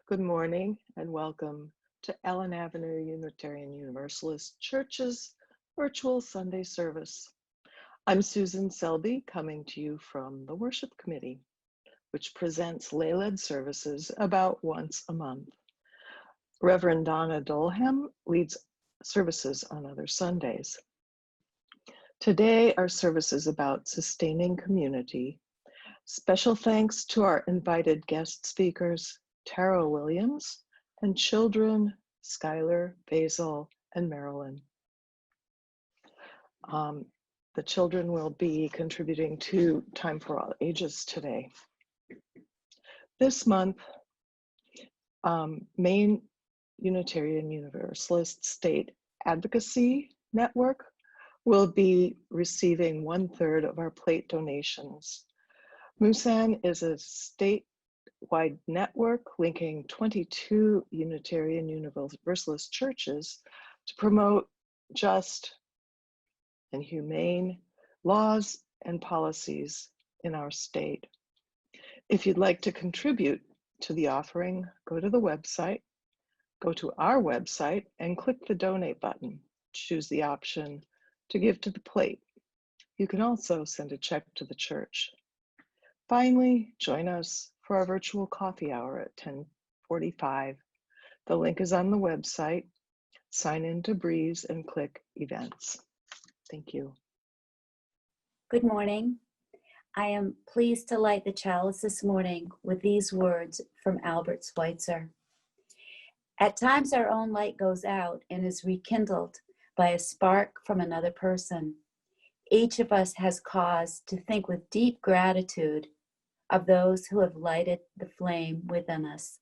Good morning and welcome to Ellen Avenue Unitarian Universalist Church's virtual Sunday service. I'm Susan Selby, coming to you from the Worship Committee, which presents lay-led services about once a month. Reverend Donna Dolham leads services on other Sundays. Today, our service is about sustaining community. Special thanks to our invited guest speakers, Tara Williams, and children Skylar, Basil, and Marilyn. The children will be contributing to Time for All Ages today. This month, Maine Unitarian Universalist State Advocacy Network will be receiving 1/3 of our plate donations. MUSAN is a statewide network linking 22 Unitarian Universalist churches to promote just and humane laws and policies in our state. If you'd like to contribute to the offering, go to our website and click the donate button. Choose the option to give to the plate. You can also send a check to the church. Finally, join us for our virtual coffee hour at 10:45. The link is on the website. Sign in to Breeze and click Events. Thank you. Good morning. I am pleased to light the chalice this morning with these words from Albert Schweitzer. At times our own light goes out and is rekindled by a spark from another person. Each of us has cause to think with deep gratitude of those who have lighted the flame within us.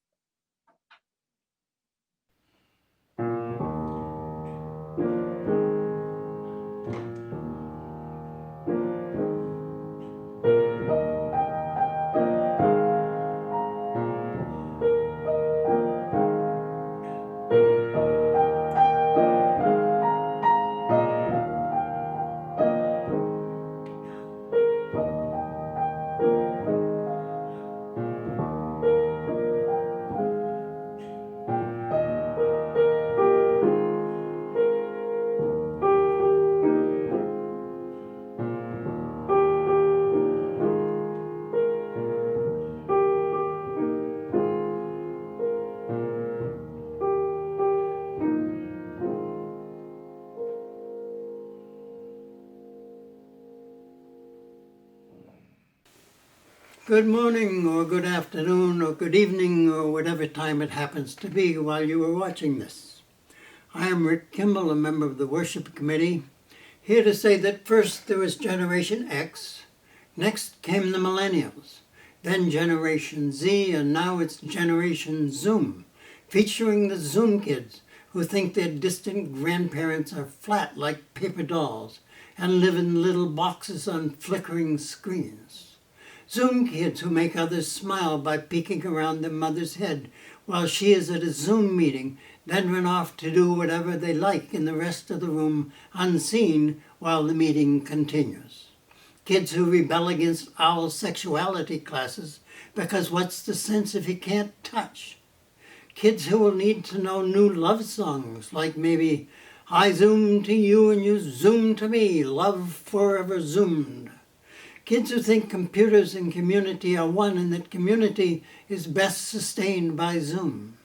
Good morning, or good afternoon, or good evening, or whatever time it happens to be while you are watching this. I am Rick Kimball, a member of the Worship Committee, here to say that first there was Generation X, next came the Millennials, then Generation Z, and now it's Generation Zoom, featuring the Zoom kids who think their distant grandparents are flat like paper dolls and live in little boxes on flickering screens. Zoom kids who make others smile by peeking around their mother's head while she is at a Zoom meeting, then run off to do whatever they like in the rest of the room unseen while the meeting continues. Kids who rebel against owl sexuality classes because what's the sense if you can't touch? Kids who will need to know new love songs like maybe I zoom to you and you zoom to me, love forever zoomed. Kids who think computers and community are one and that community is best sustained by Zoom.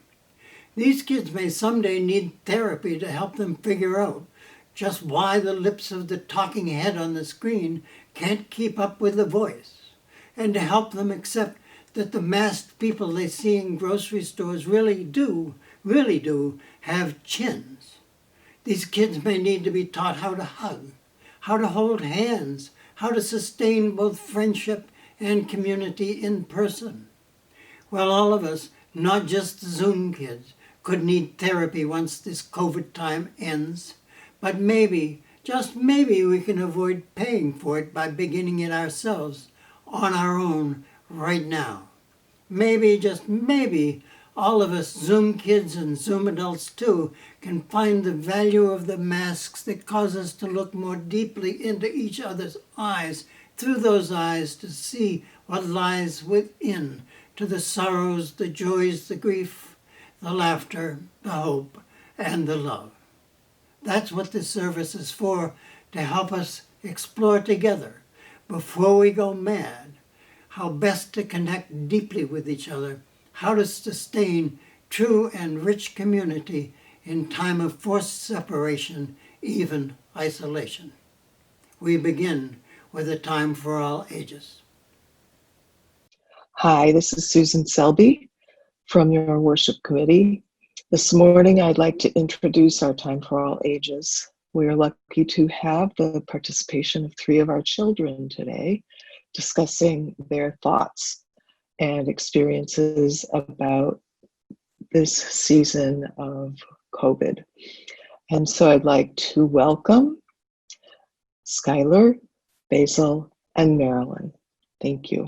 These kids may someday need therapy to help them figure out just why the lips of the talking head on the screen can't keep up with the voice, and to help them accept that the masked people they see in grocery stores really do have chins. These kids may need to be taught how to hug, how to hold hands, how to sustain both friendship and community in person. Well, all of us, not just the Zoom kids, could need therapy once this COVID time ends. But maybe, just maybe, we can avoid paying for it by beginning it ourselves, on our own, right now. Maybe, just maybe, all of us Zoom kids and Zoom adults too can find the value of the masks that cause us to look more deeply into each other's eyes, through those eyes to see what lies within, to the sorrows, the joys, the grief, the laughter, the hope, and the love. That's what this service is for, to help us explore together, before we go mad, how best to connect deeply with each other, how to sustain true and rich community in time of forced separation, even isolation. We begin with a time for all ages. Hi, this is Susan Selby from your worship committee. This morning, I'd like to introduce our Time for All Ages. We are lucky to have the participation of 3 of our children today, discussing their thoughts and experiences about this season of COVID. And so I'd like to welcome Skylar, Basil, and Marilyn. Thank you.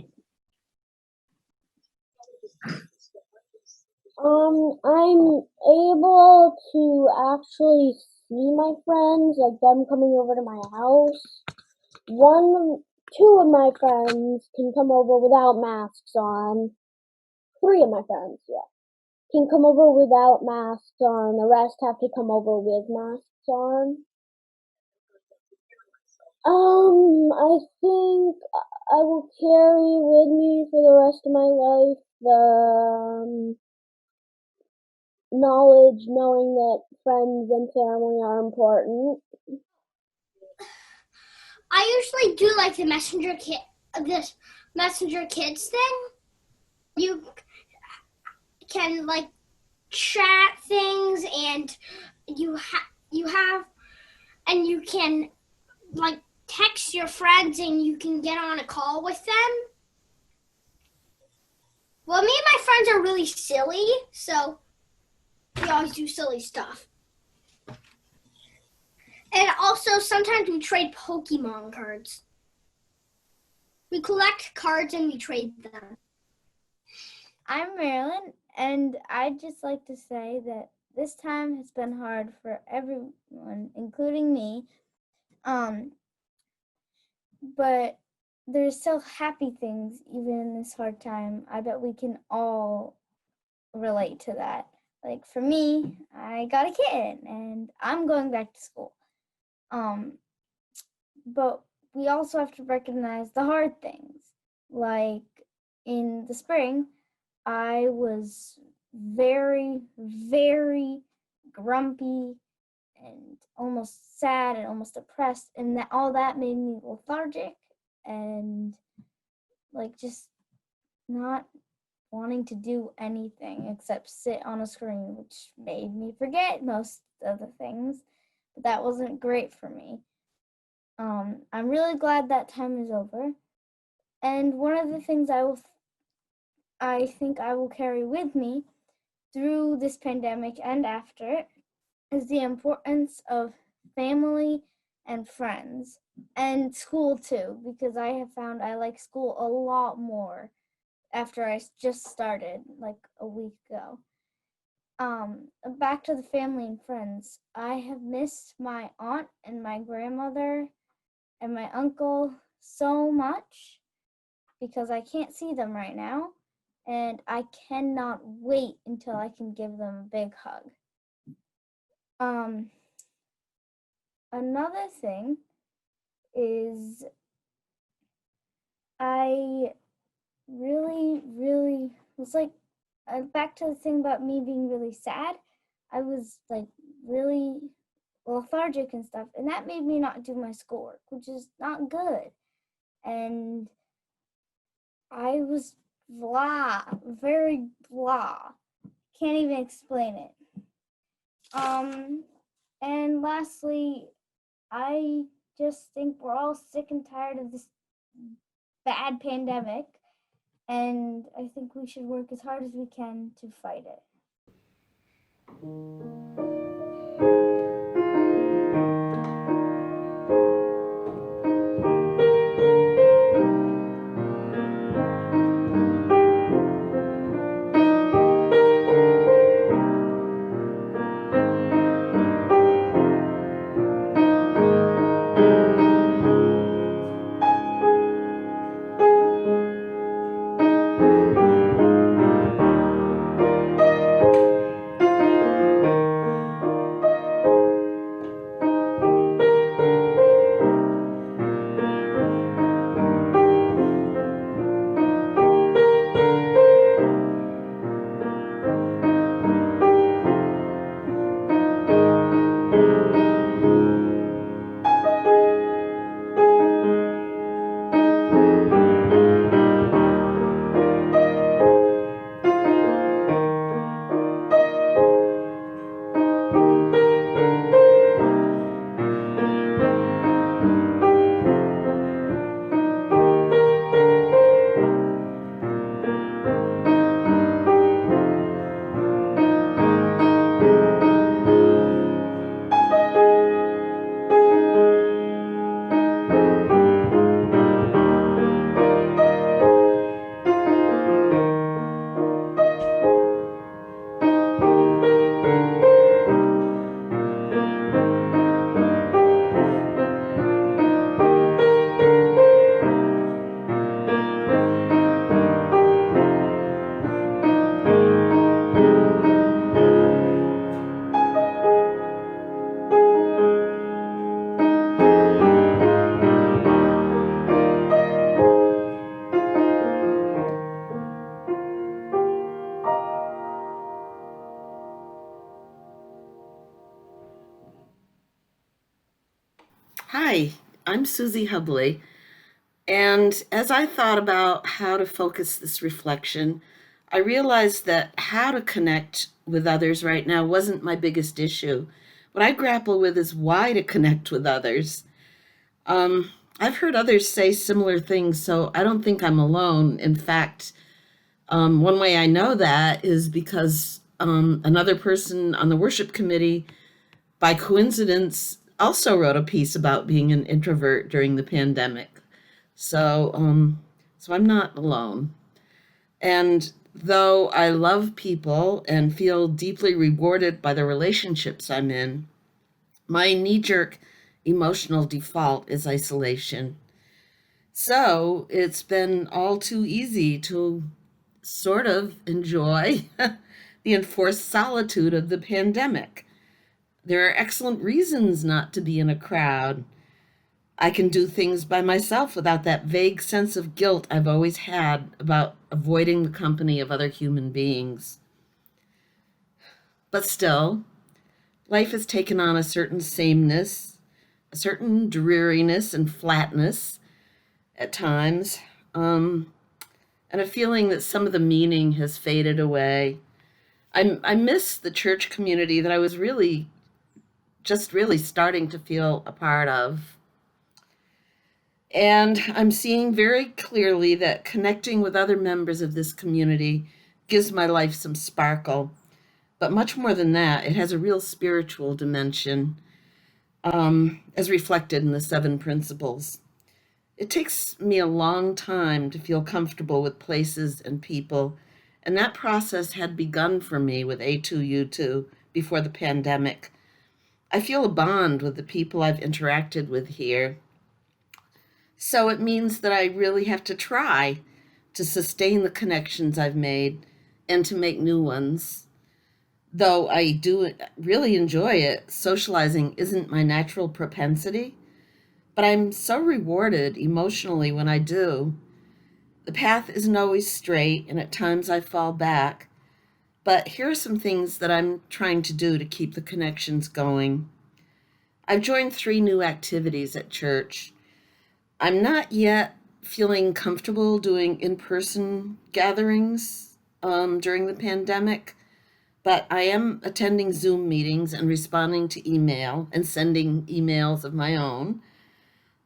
I'm able to actually see my friends, like them coming over to my house. 2 of my friends can come over without masks on. 3 of my friends, can come over without masks on. The rest have to come over with masks on. I think I will carry with me for the rest of my life the knowing that friends and family are important. I usually do like the messenger kids thing. You can like chat things, and you can like text your friends, and you can get on a call with them. Well, me and my friends are really silly, so we always do silly stuff. And also, sometimes we trade Pokemon cards. We collect cards and we trade them. I'm Marilyn, and I'd just like to say that this time has been hard for everyone, including me. But there's still happy things even in this hard time. I bet we can all relate to that. Like for me, I got a kitten and I'm going back to school. But we also have to recognize the hard things. Like in the spring, I was very, very grumpy and almost sad and almost depressed, and that all that made me lethargic and like just not wanting to do anything except sit on a screen, which made me forget most of the things, but that wasn't great for me. I'm really glad that time is over, and one of the things I think I will carry with me through this pandemic and after it is the importance of family and friends, and school too, because I have found I like school a lot more after I just started like a week ago. Back to the family and friends. I have missed my aunt and my grandmother and my uncle so much because I can't see them right now, and I cannot wait until I can give them a big hug. Another thing is I really was like, back to the thing about me being really sad. I was like really lethargic and stuff, and that made me not do my schoolwork, which is not good. And I was very blah. Can't even explain it. And lastly, I just think we're all sick and tired of this bad pandemic, and I think we should work as hard as we can to fight it. I'm Susie Hubley, and as I thought about how to focus this reflection, I realized that how to connect with others right now wasn't my biggest issue. What I grapple with is why to connect with others. I've heard others say similar things, so I don't think I'm alone. In fact, one way I know that is because another person on the worship committee, by coincidence, also wrote a piece about being an introvert during the pandemic. So I'm not alone. And though I love people and feel deeply rewarded by the relationships I'm in, my knee-jerk emotional default is isolation. So it's been all too easy to sort of enjoy the enforced solitude of the pandemic. There are excellent reasons not to be in a crowd. I can do things by myself without that vague sense of guilt I've always had about avoiding the company of other human beings. But still, life has taken on a certain sameness, a certain dreariness and flatness at times, and a feeling that some of the meaning has faded away. I miss the church community that I was really starting to feel a part of. And I'm seeing very clearly that connecting with other members of this community gives my life some sparkle. But much more than that, it has a real spiritual dimension, as reflected in the 7 principles. It takes me a long time to feel comfortable with places and people, and that process had begun for me with A2U2 before the pandemic. I feel a bond with the people I've interacted with here. So it means that I really have to try to sustain the connections I've made and to make new ones. Though I do really enjoy it, socializing isn't my natural propensity, but I'm so rewarded emotionally when I do. The path isn't always straight, and at times I fall back. But here are some things that I'm trying to do to keep the connections going. I've joined 3 new activities at church. I'm not yet feeling comfortable doing in-person gatherings during the pandemic, but I am attending Zoom meetings and responding to email and sending emails of my own.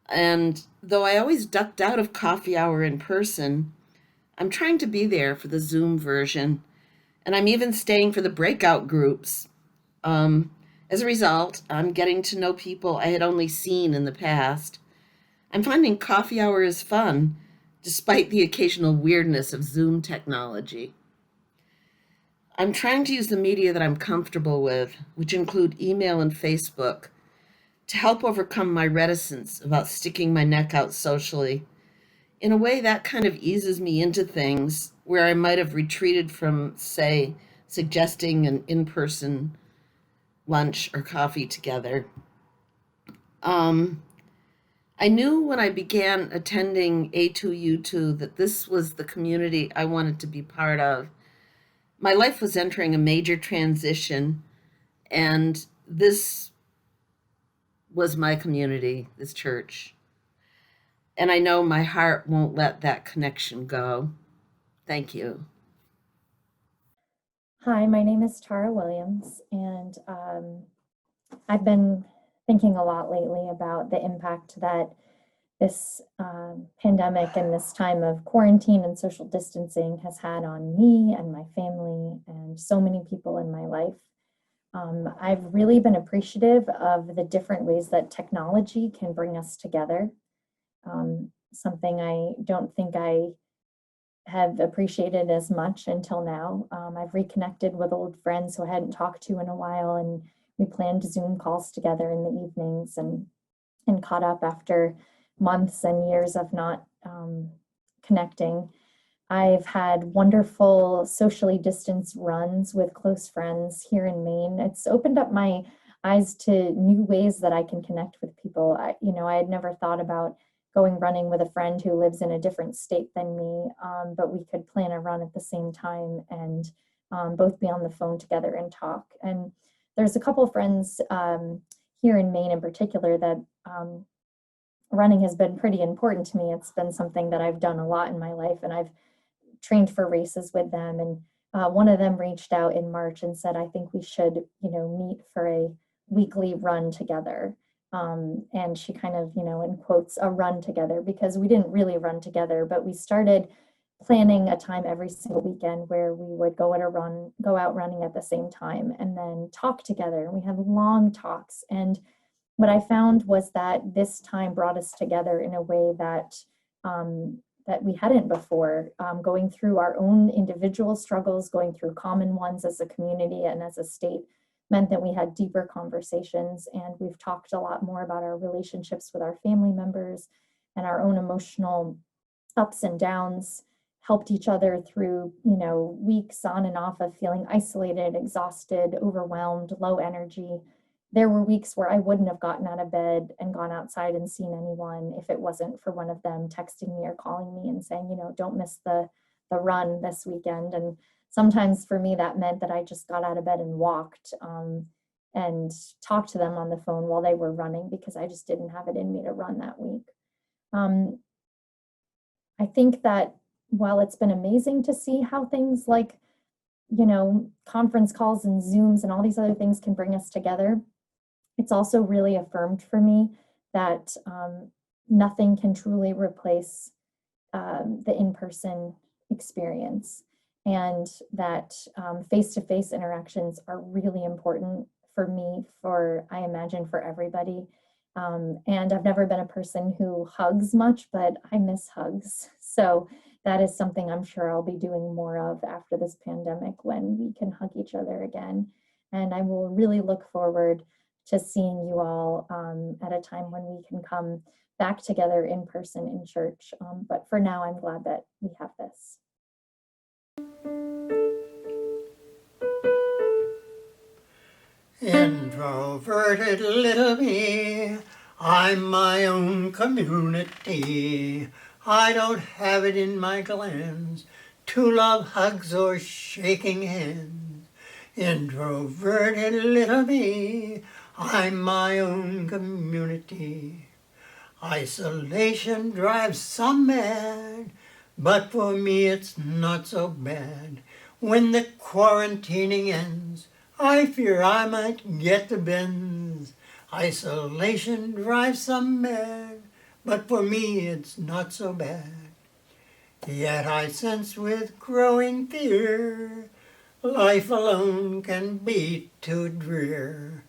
And though I always ducked out of coffee hour in person, I'm trying to be there for the Zoom version, and I'm even staying for the breakout groups. Um, as a result, I'm getting to know people I had only seen in the past. I'm finding coffee hour is fun, despite the occasional weirdness of Zoom technology. I'm trying to use the media that I'm comfortable with, which include email and Facebook, to help overcome my reticence about sticking my neck out socially. In a way, that kind of eases me into things where I might have retreated from, say, suggesting an in person lunch or coffee together. Um, I knew when I began attending A2U2 that this was the community I wanted to be part of. My life was entering a major transition, and this was my community, this church. And I know my heart won't let that connection go. Thank you. Hi, my name is Tara Williams, and I've been thinking a lot lately about the impact that this pandemic and this time of quarantine and social distancing has had on me and my family and so many people in my life. I've really been appreciative of the different ways that technology can bring us together. Something I don't think I have appreciated as much until now. I've reconnected with old friends who I hadn't talked to in a while, and we planned Zoom calls together in the evenings and caught up after months and years of not connecting. I've had wonderful socially distanced runs with close friends here in Maine. It's opened up my eyes to new ways that I can connect with people. I had never thought about going running with a friend who lives in a different state than me, but we could plan a run at the same time and both be on the phone together and talk. And there's a couple of friends here in Maine in particular that running has been pretty important to me. It's been something that I've done a lot in my life, and I've trained for races with them. And one of them reached out in March and said, I think we should, meet for a weekly run together. And she kind of, in quotes, a run together, because we didn't really run together, but we started planning a time every single weekend where we would go out running at the same time and then talk together. And we had long talks. And what I found was that this time brought us together in a way that that we hadn't before, going through our own individual struggles, going through common ones as a community and as a state, meant that we had deeper conversations. And we've talked a lot more about our relationships with our family members and our own emotional ups and downs, helped each other through, weeks on and off of feeling isolated, exhausted, overwhelmed, low energy. There were weeks where I wouldn't have gotten out of bed and gone outside and seen anyone if it wasn't for one of them texting me or calling me and saying, don't miss the run this weekend. And sometimes for me, that meant that I just got out of bed and walked and talked to them on the phone while they were running, because I just didn't have it in me to run that week. I think that while it's been amazing to see how things like, conference calls and Zooms and all these other things can bring us together, it's also really affirmed for me that nothing can truly replace the in-person experience, and that face-to-face interactions are really important for me, I imagine for everybody. And I've never been a person who hugs much, but I miss hugs. So that is something I'm sure I'll be doing more of after this pandemic, when we can hug each other again. And I will really look forward to seeing you all at a time when we can come back together in person in church. But for now, I'm glad that we have this. Introverted little me, I'm my own community. I don't have it in my glands to love hugs or shaking hands. Introverted little me, I'm my own community. Isolation drives some mad, but for me it's not so bad. When the quarantining ends, I fear I might get the bends. Isolation drives some mad, but for me it's not so bad. Yet I sense with growing fear, life alone can be too drear.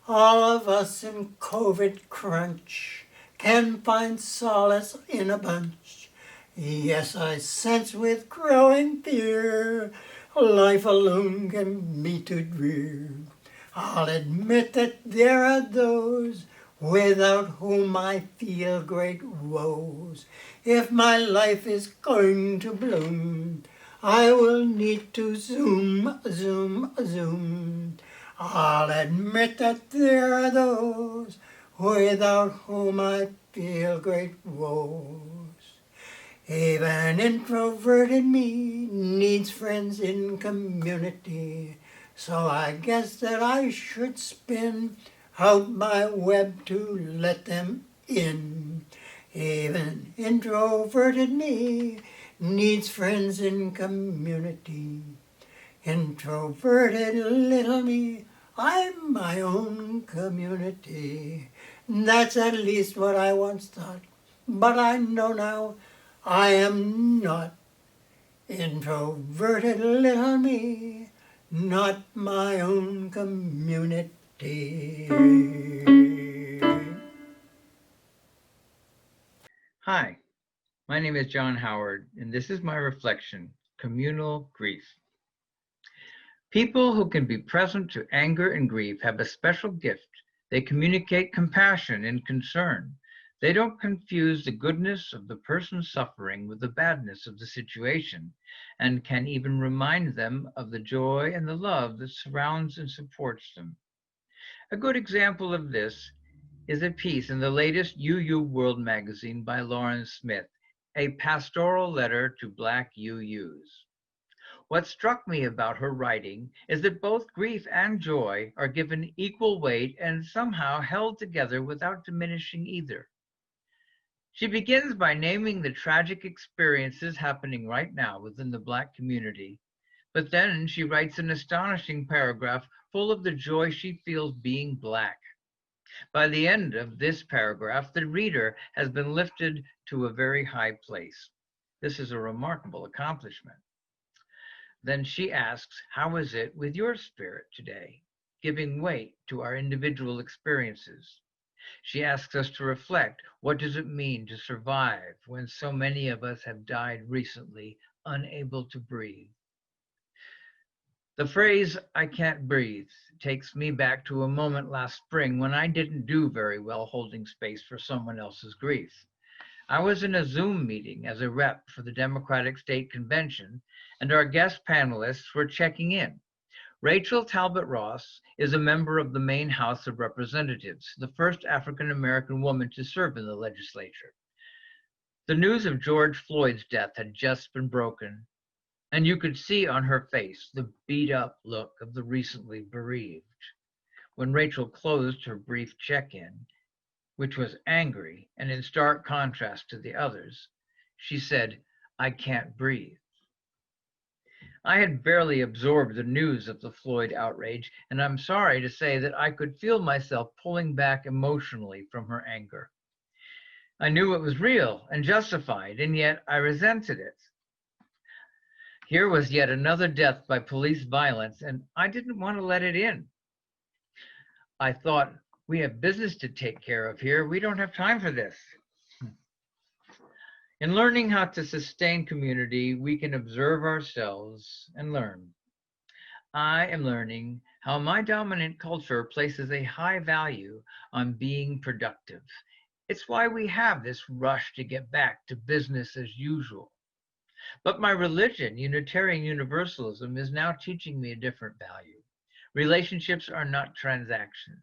All of us in COVID crunch can find solace in a bunch. Yes, I sense with growing fear, life alone can be too drear. I'll admit that there are those without whom I feel great woes. If my life is going to bloom, I will need to zoom, zoom, zoom. I'll admit that there are those without whom I feel great woes. Even introverted me needs friends in community, so I guess that I should spin out my web to let them in. Even introverted me needs friends in community. Introverted little me, I'm my own community. That's at least what I once thought, but I know now I am not. Introverted little me, not my own community. Hi, my name is John Howard, and this is my reflection, communal grief. People who can be present to anger and grief have a special gift. They communicate compassion and concern. They don't confuse the goodness of the person suffering with the badness of the situation, and can even remind them of the joy and the love that surrounds and supports them. A good example of this is a piece in the latest UU World magazine by Lauren Smith, A Pastoral Letter to Black UUs. What struck me about her writing is that both grief and joy are given equal weight and somehow held together without diminishing either. She begins by naming the tragic experiences happening right now within the Black community, but then she writes an astonishing paragraph full of the joy she feels being Black. By the end of this paragraph, the reader has been lifted to a very high place. This is a remarkable accomplishment. Then she asks, how is it with your spirit today, giving weight to our individual experiences? She asks us to reflect, what does it mean to survive when so many of us have died recently, unable to breathe? The phrase, I can't breathe, takes me back to a moment last spring when I didn't do very well holding space for someone else's grief. I was in a Zoom meeting as a rep for the Democratic State Convention, and our guest panelists were checking in. Rachel Talbot Ross is a member of the Maine House of Representatives, the first African-American woman to serve in the legislature. The news of George Floyd's death had just been broken, and you could see on her face the beat-up look of the recently bereaved. When Rachel closed her brief check-in, which was angry and in stark contrast to the others, she said, I can't breathe. I had barely absorbed the news of the Floyd outrage, and I'm sorry to say that I could feel myself pulling back emotionally from her anger. I knew it was real and justified, and yet I resented it. Here was yet another death by police violence, and I didn't want to let it in. I thought, we have business to take care of here. We don't have time for this. In learning how to sustain community, we can observe ourselves and learn. I am learning how my dominant culture places a high value on being productive. It's why we have this rush to get back to business as usual. But my religion, Unitarian Universalism, is now teaching me a different value. Relationships are not transactions.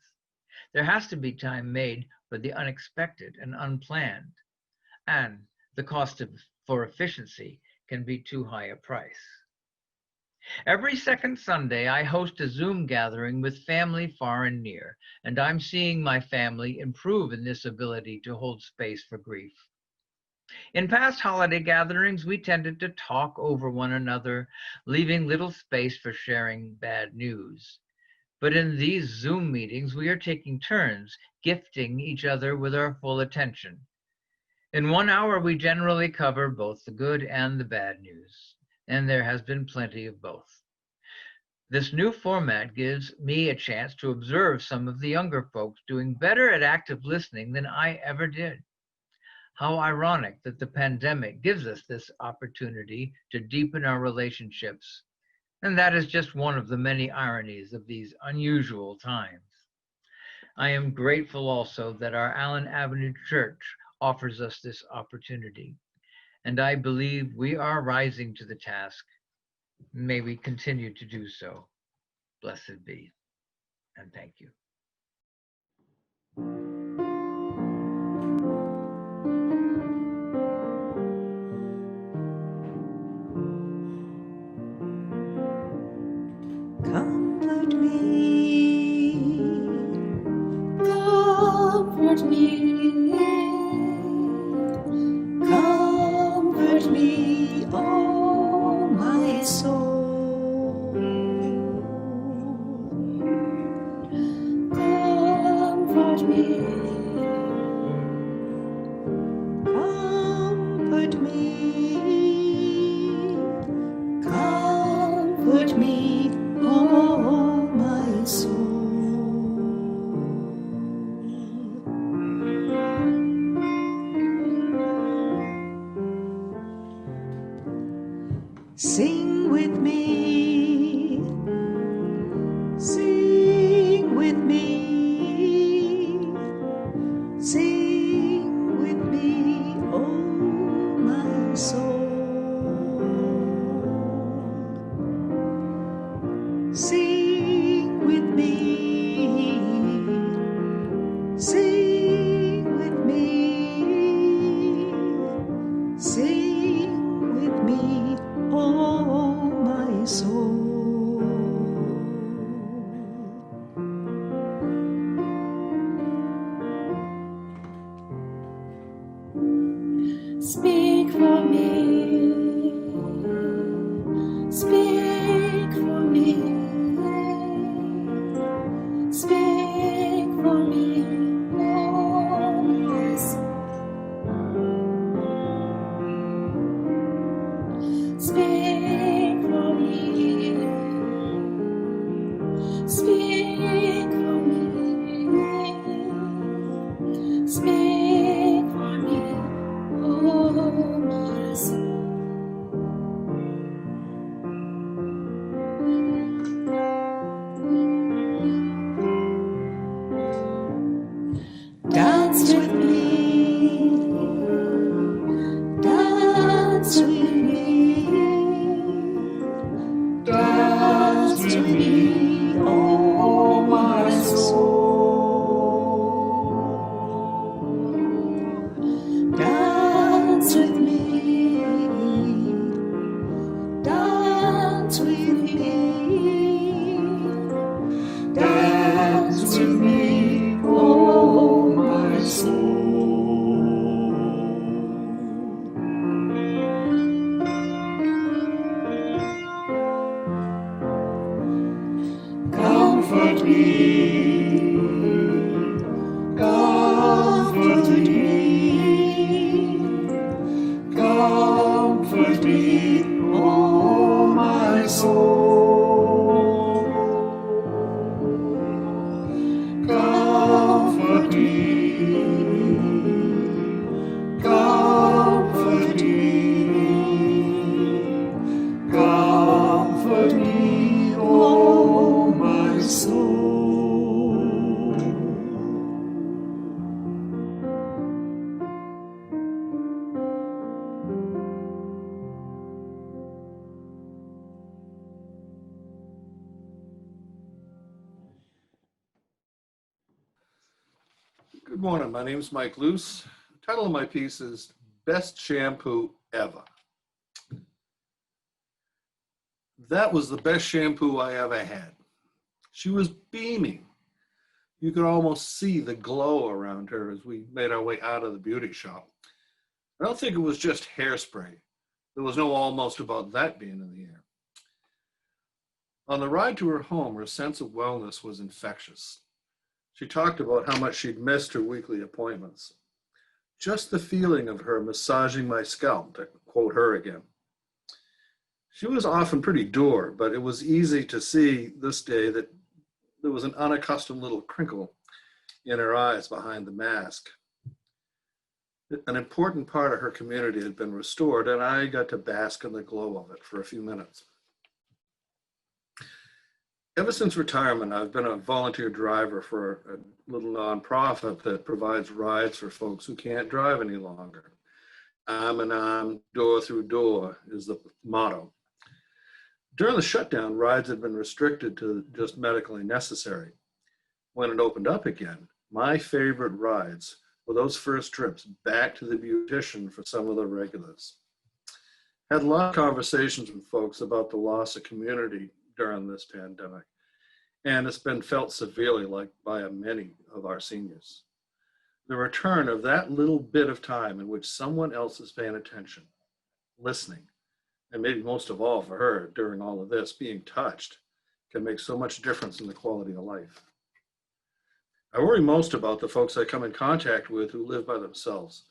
There has to be time made for the unexpected and unplanned, and the cost for efficiency can be too high a price. Every second Sunday, I host a Zoom gathering with family far and near, and I'm seeing my family improve in this ability to hold space for grief. In past holiday gatherings, we tended to talk over one another, leaving little space for sharing bad news. But in these Zoom meetings, we are taking turns, gifting each other with our full attention. In 1 hour, we generally cover both the good and the bad news, and there has been plenty of both. This new format gives me a chance to observe some of the younger folks doing better at active listening than I ever did. How ironic that the pandemic gives us this opportunity to deepen our relationships. And that is just one of the many ironies of these unusual times. I am grateful also that our Allen Avenue Church offers us this opportunity. And I believe we are rising to the task. May we continue to do so. Blessed be, and thank you. Comfort me, comfort me, comfort me, oh my soul. Comfort me, comfort me, comfort me, oh my soul. Sing with me, sing with me, sing with me, oh my soul. Sing with me, sing with me, sing with me, oh my soul. Speak for me. Speak for me. Speak for me, oh my soul. Dance with me, dance with me, dance with me, oh my soul. Dance with me, dance with me, dance with me, oh my soul. Comfort me, comfort me, comfort me, oh my soul. Comfort me, comfort me, comfort me, oh my soul. Good morning. My name is Mike Luce. The title of my piece is Best Shampoo Ever. That was the best shampoo I ever had. She was beaming. You could almost see the glow around her as we made our way out of the beauty shop. I don't think it was just hairspray. There was no almost about that being in the air. On the ride to her home, her sense of wellness was infectious. She talked about how much she'd missed her weekly appointments. Just the feeling of her massaging my scalp, to quote her again. She was often pretty dour, but it was easy to see this day that there was an unaccustomed little crinkle in her eyes behind the mask. An important part of her community had been restored, and I got to bask in the glow of it for a few minutes. Ever since retirement, I've been a volunteer driver for a little nonprofit that provides rides for folks who can't drive any longer. Arm in arm, door through door is the motto. During the shutdown, rides had been restricted to just medically necessary. When it opened up again, my favorite rides were those first trips back to the beautician for some of the regulars. Had a lot of conversations with folks about the loss of community during this pandemic, and it's been felt severely by many of our seniors. The return of that little bit of time in which someone else is paying attention, listening, and maybe most of all for her during all of this, being touched, can make so much difference in the quality of life. I worry most about the folks I come in contact with who live by themselves.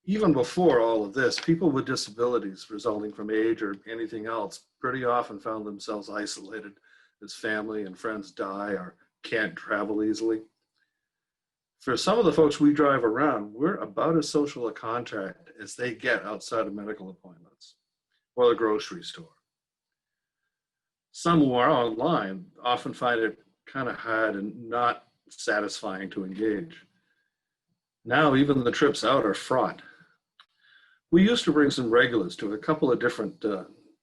Even before all of this, people with disabilities resulting from age or anything else pretty often found themselves isolated as family and friends die or can't travel easily. For some of the folks we drive around, we're about as social a contact as they get outside of medical appointments or the grocery store. Some who are online often find it kind of hard and not satisfying to engage. Now even the trips out are fraught. We used to bring some regulars to a couple of different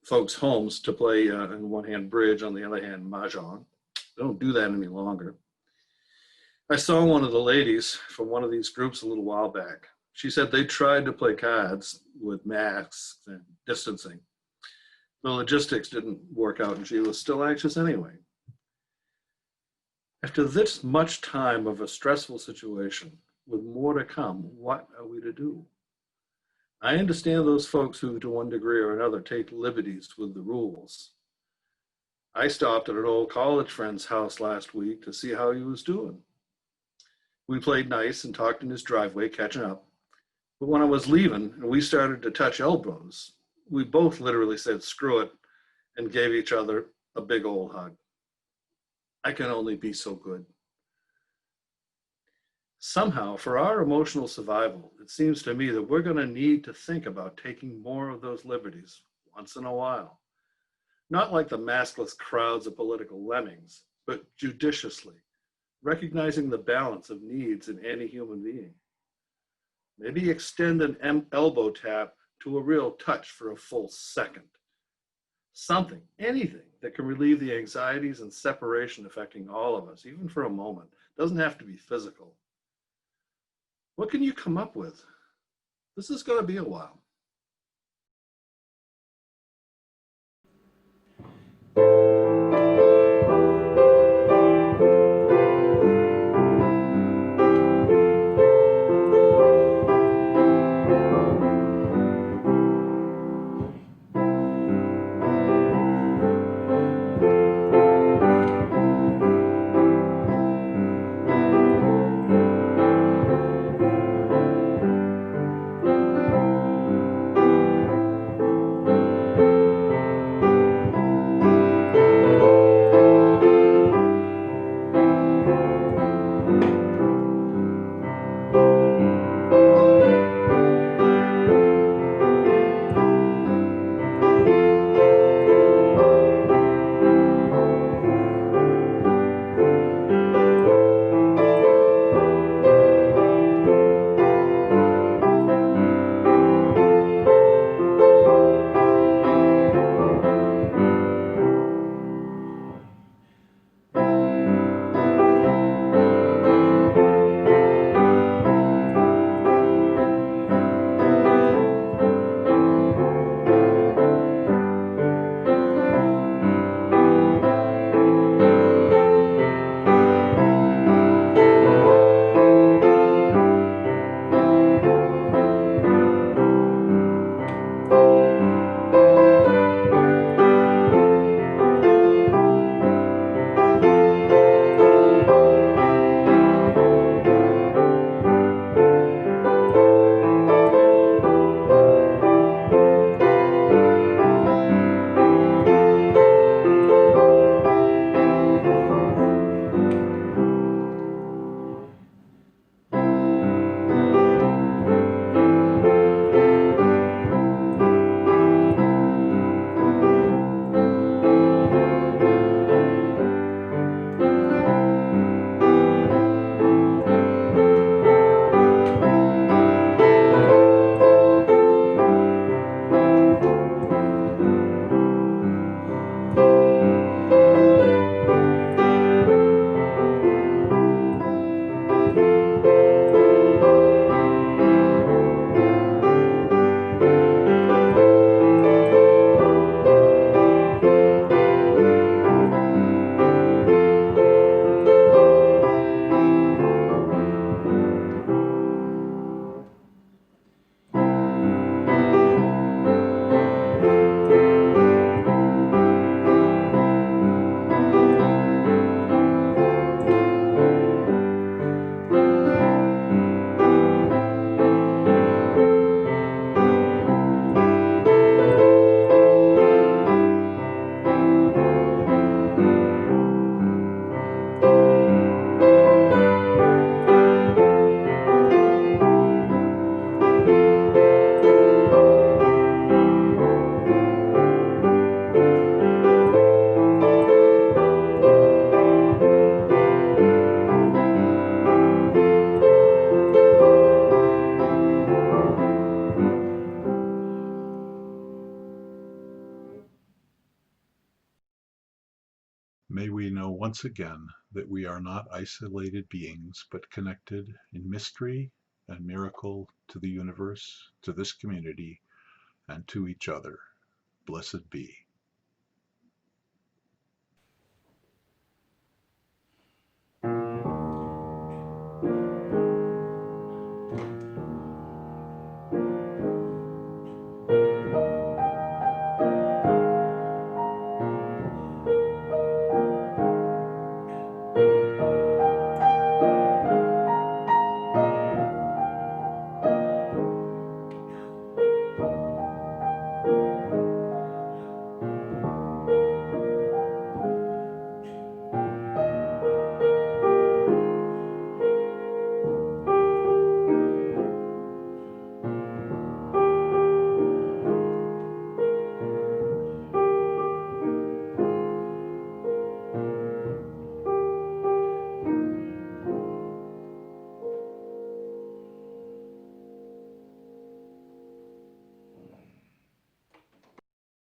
folks' homes to play, on one hand, bridge, on the other hand, mahjong. They don't do that any longer. I saw one of the ladies from one of these groups a little while back. She said they tried to play cards with masks and distancing. The logistics didn't work out and she was still anxious anyway. After this much time of a stressful situation, with more to come, what are we to do? I understand those folks who, to one degree or another, take liberties with the rules. I stopped at an old college friend's house last week to see how he was doing. We played nice and talked in his driveway, catching up. But when I was leaving and we started to touch elbows, we both literally said, screw it, and gave each other a big old hug. I can only be so good. Somehow, for our emotional survival, it seems to me that we're going to need to think about taking more of those liberties once in a while. Not like the maskless crowds of political lemmings, but judiciously, recognizing the balance of needs in any human being. Maybe extend an elbow tap to a real touch for a full second. Something, anything that can relieve the anxieties and separation affecting all of us, even for a moment. Doesn't have to be physical. What can you come up with? This is going to be a while. May we know once again that we are not isolated beings, but connected in mystery and miracle to the universe, to this community, and to each other. Blessed be.